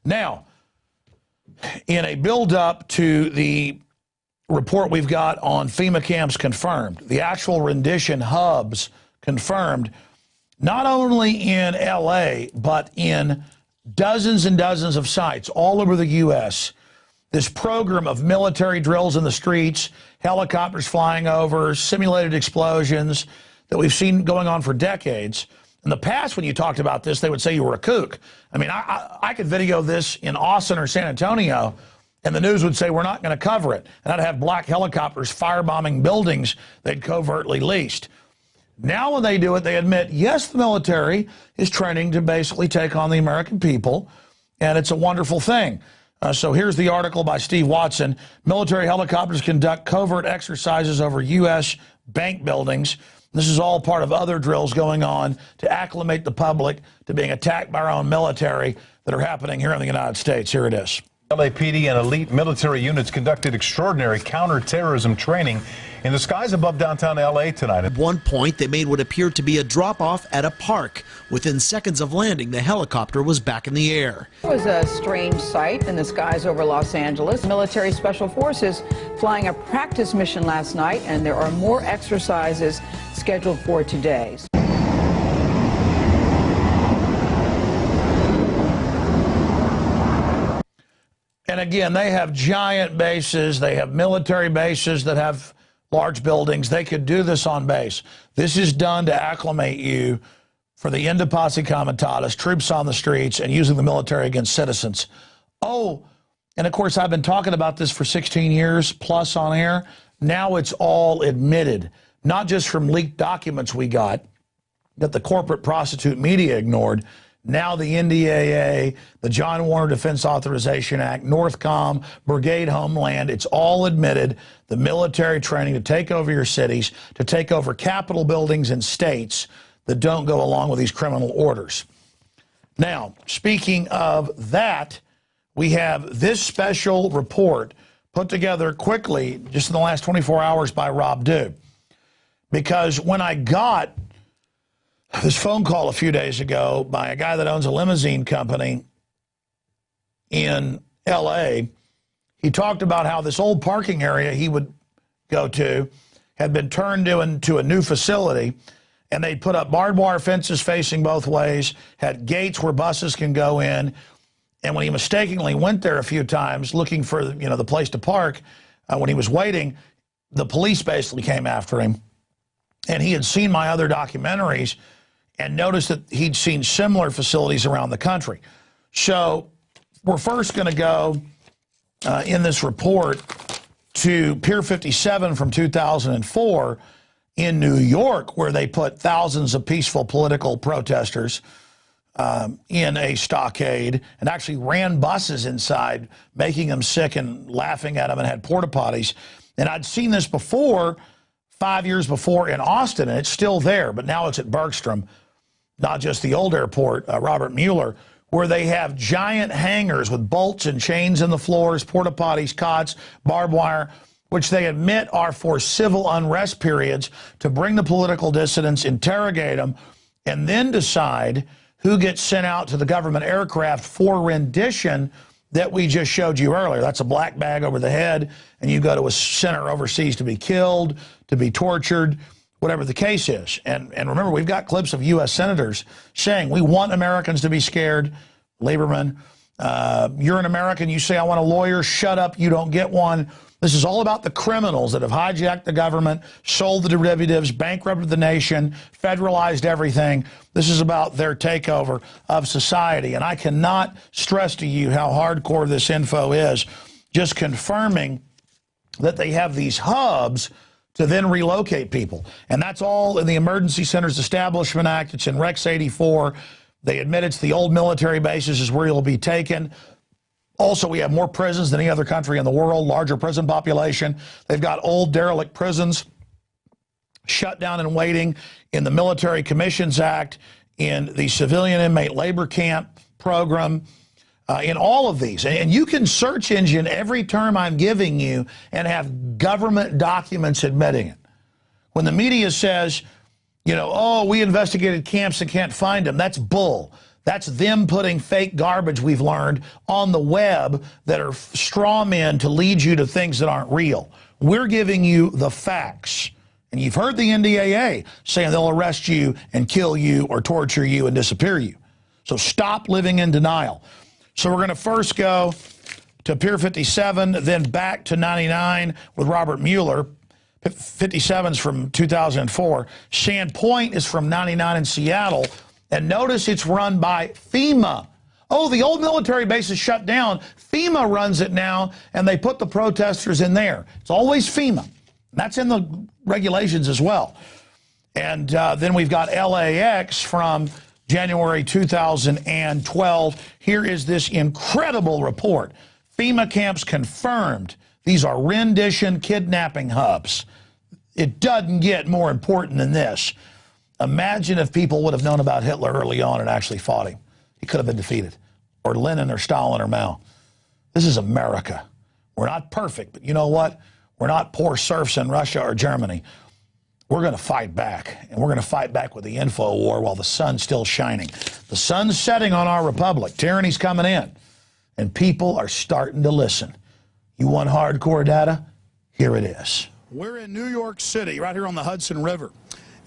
Now, in a build-up to the report we've got on FEMA camps confirmed, the actual rendition hubs confirmed, not only in LA, but in dozens and dozens of sites all over the U.S., this program of military drills in the streets, helicopters flying over, simulated explosions that we've seen going on for decades. In the past, when you talked about this, they would say you were a kook. I mean, I could video this in Austin or San Antonio, and the news would say we're not going to cover it. And I'd have black helicopters firebombing buildings they'd covertly leased. Now when they do it, they admit, yes, the military is training to basically take on the American people, and it's a wonderful thing. So here's the article by Steve Watson. Military helicopters conduct covert exercises over U.S. bank buildings. This is all part of other drills going on to acclimate the public to being attacked by our own military that are happening here in the United States. Here it is. LAPD and elite military units conducted extraordinary counterterrorism training in the skies above downtown LA tonight. At one point, they made what appeared to be a drop-off at a park. Within seconds of landing, the helicopter was back in the air. It was a strange sight in the skies over Los Angeles. Military Special Forces flying a practice mission last night, and there are more exercises scheduled for today. And again, they have giant bases. They have military bases that have large buildings. They could do this on base. This is done to acclimate you for the end of posse comitatus, troops on the streets, and using the military against citizens. Oh, and of course, I've been talking about this for 16 years plus on air. Now it's all admitted, not just from leaked documents we got that the corporate prostitute media ignored. Now the NDAA, the John Warner Defense Authorization Act, Northcom, Brigade Homeland, it's all admitted the military training to take over your cities, to take over Capitol buildings in states that don't go along with these criminal orders. Now, speaking of that, we have this special report put together quickly just in the last 24 hours by Rob Dew. Because when I got this phone call a few days ago by a guy that owns a limousine company in L.A., he talked about how this old parking area he would go to had been turned into a new facility, and they'd put up barbed wire fences facing both ways, had gates where buses can go in, and when he mistakenly went there a few times looking for the place to park, when he was waiting, the police basically came after him. And he had seen my other documentaries and noticed that he'd seen similar facilities around the country. So we're first going to go in this report to Pier 57 from 2004 in New York, where they put thousands of peaceful political protesters in a stockade and actually ran buses inside, making them sick and laughing at them, and had porta potties. And I'd seen this before, 5 years before, in Austin, and it's still there, but now it's at Bergstrom, not just the old airport, Robert Mueller, where they have giant hangars with bolts and chains in the floors, porta potties, cots, barbed wire, which they admit are for civil unrest periods to bring the political dissidents, interrogate them, and then decide who gets sent out to the government aircraft for rendition that we just showed you earlier. That's a black bag over the head, and you go to a center overseas to be killed, to be tortured, whatever the case is. And remember, we've got clips of U.S. senators saying, we want Americans to be scared. Lieberman, you're an American, you say, I want a lawyer, shut up, you don't get one. This is all about the criminals that have hijacked the government, sold the derivatives, bankrupted the nation, federalized everything. This is about their takeover of society. And I cannot stress to you how hardcore this info is, just confirming that they have these hubs to then relocate people. And that's all in the Emergency Centers Establishment Act. It's in Rex 84. They admit it's the old military bases is where you'll be taken. Also, we have more prisons than any other country in the world, larger prison population. They've got old derelict prisons shut down and waiting in the Military Commissions Act, in the Civilian Inmate Labor Camp program, in all of these. And you can search engine every term I'm giving you and have government documents admitting it. When the media says, oh, we investigated camps and can't find them, that's bull. That's them putting fake garbage, we've learned, on the web that are straw men to lead you to things that aren't real. We're giving you the facts. And you've heard the NDAA saying they'll arrest you and kill you or torture you and disappear you. So stop living in denial. So we're going to first go to Pier 57, then back to 99 with Robert Mueller. 57's from 2004. Sand Point is from 99 in Seattle. And notice it's run by FEMA. Oh, the old military base is shut down. FEMA runs it now, and they put the protesters in there. It's always FEMA. That's in the regulations as well. And then we've got LAX from January 2012. Here is this incredible report. FEMA camps confirmed. These are rendition kidnapping hubs. It doesn't get more important than this. Imagine if people would have known about Hitler early on and actually fought him. He could have been defeated. Or Lenin or Stalin or Mao. This is America. We're not perfect, but you know what? We're not poor serfs in Russia or Germany. We're going to fight back, and we're going to fight back with the info war while the sun's still shining. The sun's setting on our republic. Tyranny's coming in, and people are starting to listen. You want hardcore data? Here it is. We're in New York City, right here on the Hudson River.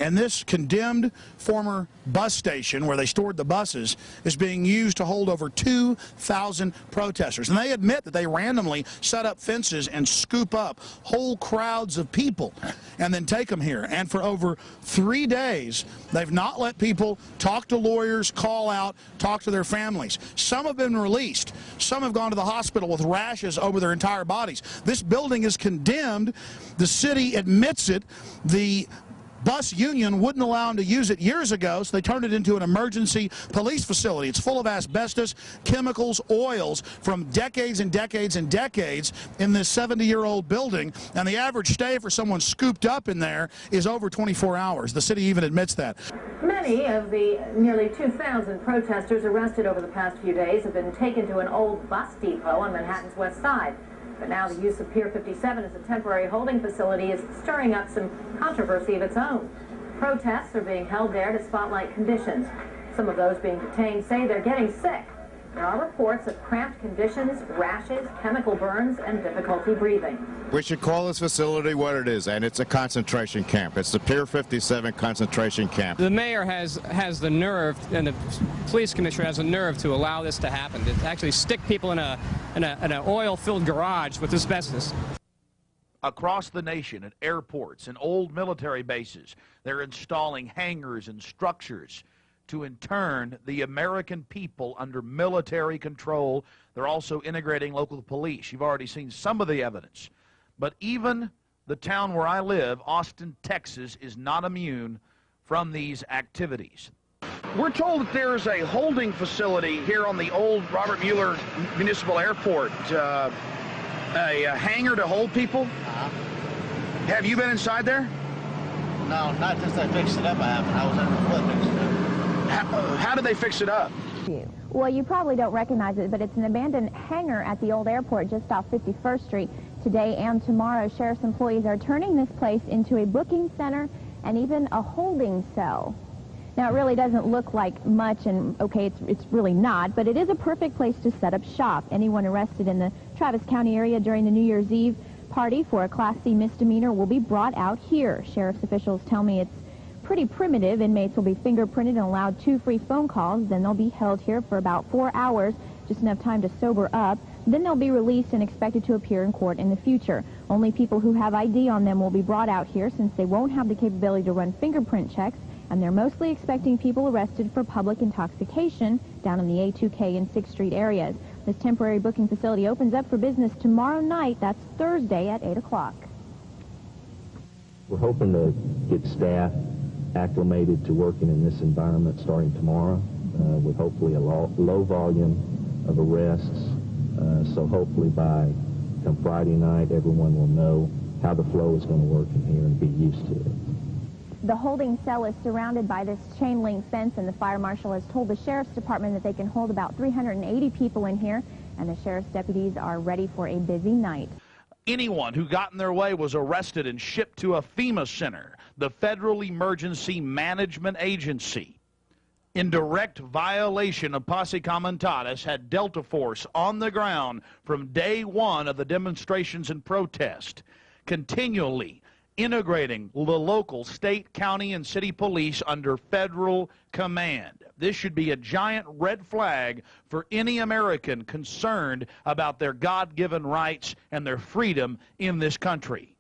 And this condemned former bus station where they stored the buses is being used to hold over 2,000 protesters. And they admit that they randomly set up fences and scoop up whole crowds of people and then take them here. And for over 3 days, they've not let people talk to lawyers, call out, talk to their families. Some have been released. Some have gone to the hospital with rashes over their entire bodies. This building is condemned. The city admits it. The bus union wouldn't allow them to use it years ago, so they turned it into an emergency police facility. It's full of asbestos, chemicals, oils from decades and decades and decades in this 70-year-old building, and the average stay for someone scooped up in there is over 24 hours. The city even admits that. Many of the nearly 2,000 protesters arrested over the past few days have been taken to an old bus depot on Manhattan's West Side. But now the use of Pier 57 as a temporary holding facility is stirring up some controversy of its own. Protests are being held there to spotlight conditions. Some of those being detained say they're getting sick. There are reports of cramped conditions, rashes, chemical burns, and difficulty breathing. We should call this facility what it is, and it's a concentration camp. It's the Pier 57 concentration camp. The mayor has the nerve, and the police commissioner has the nerve to allow this to happen, to actually stick people in an oil-filled garage with asbestos. Across the nation, at airports and old military bases, they're installing hangars and structures to intern the American people under military control. They're also integrating local police. You've already seen some of the evidence. But even the town where I live, Austin, Texas, is not immune from these activities. We're told that there's a holding facility here on the old Robert Mueller Municipal Airport, a hangar to hold people. Have you been inside there? No, not since they fixed it up. I haven't. I was there before they fixed it up. How did they fix it up? Well, you probably don't recognize it, but it's an abandoned hangar at the old airport just off 51st Street. Today and tomorrow, sheriff's employees are turning this place into a booking center and even a holding cell. Now, it really doesn't look like much, and okay, it's really not, but it is a perfect place to set up shop. Anyone arrested in the Travis County area during the New Year's Eve party for a Class C misdemeanor will be brought out here. Sheriff's officials tell me it's pretty primitive. Inmates will be fingerprinted and allowed 2 free phone calls. Then they'll be held here for about 4 hours, just enough time to sober up. Then they'll be released and expected to appear in court in the future. Only people who have ID on them will be brought out here since they won't have the capability to run fingerprint checks, and they're mostly expecting people arrested for public intoxication down in the A2K and 6th Street areas. This temporary booking facility opens up for business tomorrow night. That's Thursday at 8 o'clock. We're hoping to get staff acclimated to working in this environment starting tomorrow with hopefully a low volume of arrests. So hopefully by come Friday night, everyone will know how the flow is going to work in here and be used to it. The holding cell is surrounded by this chain link fence, and the fire marshal has told the sheriff's department that they can hold about 380 people in here, and the sheriff's deputies are ready for a busy night. Anyone who got in their way was arrested and shipped to a FEMA center, the Federal Emergency Management Agency. in direct violation of Posse Comitatus, had Delta Force on the ground from day one of the demonstrations and protest, continually integrating the local, state, county, and city police under federal command. This should be a giant red flag for any American concerned about their God-given rights and their freedom in this country.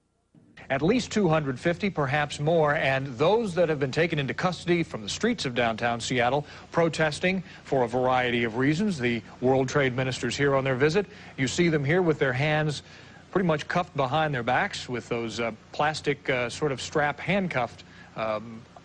At least 250, perhaps more, and those that have been taken into custody from the streets of downtown Seattle protesting for a variety of reasons. The World Trade Ministers here on their visit. You see them here with their hands pretty much cuffed behind their backs with those plastic sort of strap handcuffed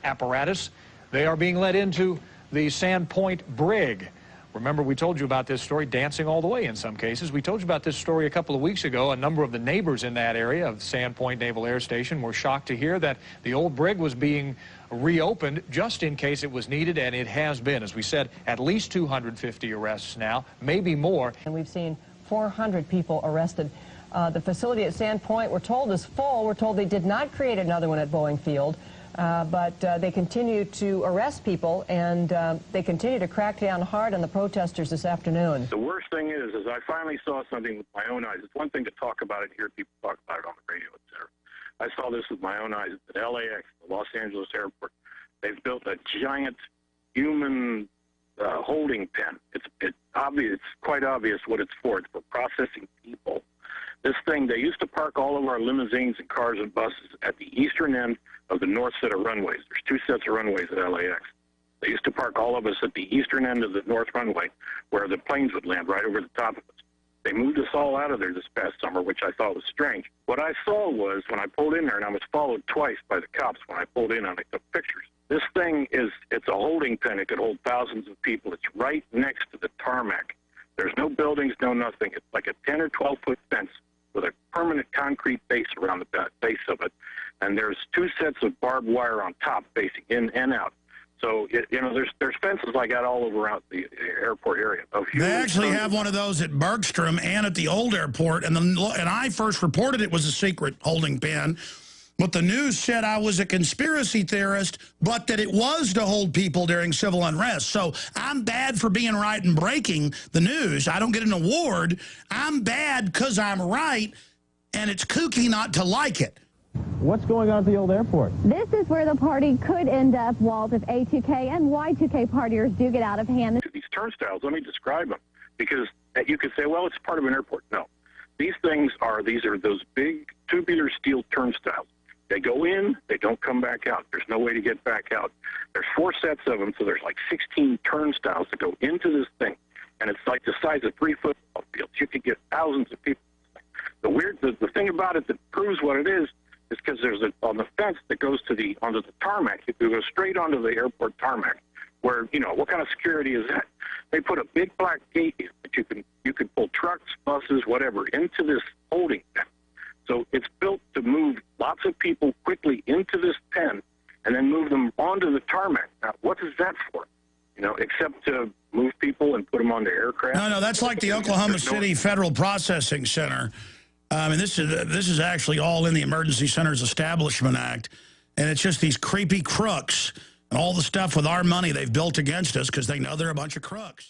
apparatus. They are being led into the Sandpoint Brig. Remember, we told you about this story, dancing all the way in some cases. We told you about this story a couple of weeks ago. A number of the neighbors in that area of Sandpoint Naval Air Station were shocked to hear that the old brig was being reopened just in case it was needed, and it has been. As we said, at least 250 arrests now, maybe more. And we've seen 400 people arrested. The facility at Sandpoint, we're told, is full. We're told they did not create another one at Boeing Field. But they continue to arrest people, and they continue to crack down hard on the protesters this afternoon. The worst thing is I finally saw something with my own eyes. It's one thing to talk about it, hear people talk about it on the radio, etc. I saw this with my own eyes at LAX, the Los Angeles airport. They've built a giant human holding pen. It's obvious. It's quite obvious what it's for. It's for processing people. This thing, they used to park all of our limousines and cars and buses at the eastern end of the north set of runways. There's two sets of runways at LAX. They used to park all of us at the eastern end of the north runway where the planes would land right over the top of us. They moved us all out of there this past summer, which I thought was strange. What I saw was when I pulled in there, and I was followed twice by the cops when I pulled in and I took pictures. This thing it's a holding pen. It could hold thousands of people. It's right next to the tarmac. There's no buildings, no nothing. It's like a 10 or 12-foot fence with a permanent concrete base around the base of it. And there's two sets of barbed wire on top facing in and out. So, there's fences like that all over out the airport area. They actually have one of those at Bergstrom and at the old airport. And I first reported it was a secret holding pen. But the news said I was a conspiracy theorist, but that it was to hold people during civil unrest. So I'm bad for being right and breaking the news. I don't get an award. I'm bad because I'm right, and it's kooky not to like it. What's going on at the old airport? This is where the party could end up, Walt, if A2K and Y2K partiers do get out of hand. These turnstiles, let me describe them, because you could say, well, it's part of an airport. No. These are those big tubular steel turnstiles. They go in, they don't come back out. There's no way to get back out. There's 4 sets of them, so there's like 16 turnstiles that go into this thing. And it's like the size of 3 football fields. You could get thousands of people. The thing about it that proves what it is because there's on the fence that goes onto the tarmac. You go straight onto the airport tarmac, where, what kind of security is that? They put a big black gate that you can pull trucks, buses, whatever, into this holding pen. So it's built to move lots of people quickly into this pen and then move them onto the tarmac. Now, what is that for? Except to move people and put them onto aircraft? No, that's like the Oklahoma City Federal Processing Center. And this is actually all in the Emergency Centers Establishment Act. And it's just these creepy crooks and all the stuff with our money they've built against us because they know they're a bunch of crooks.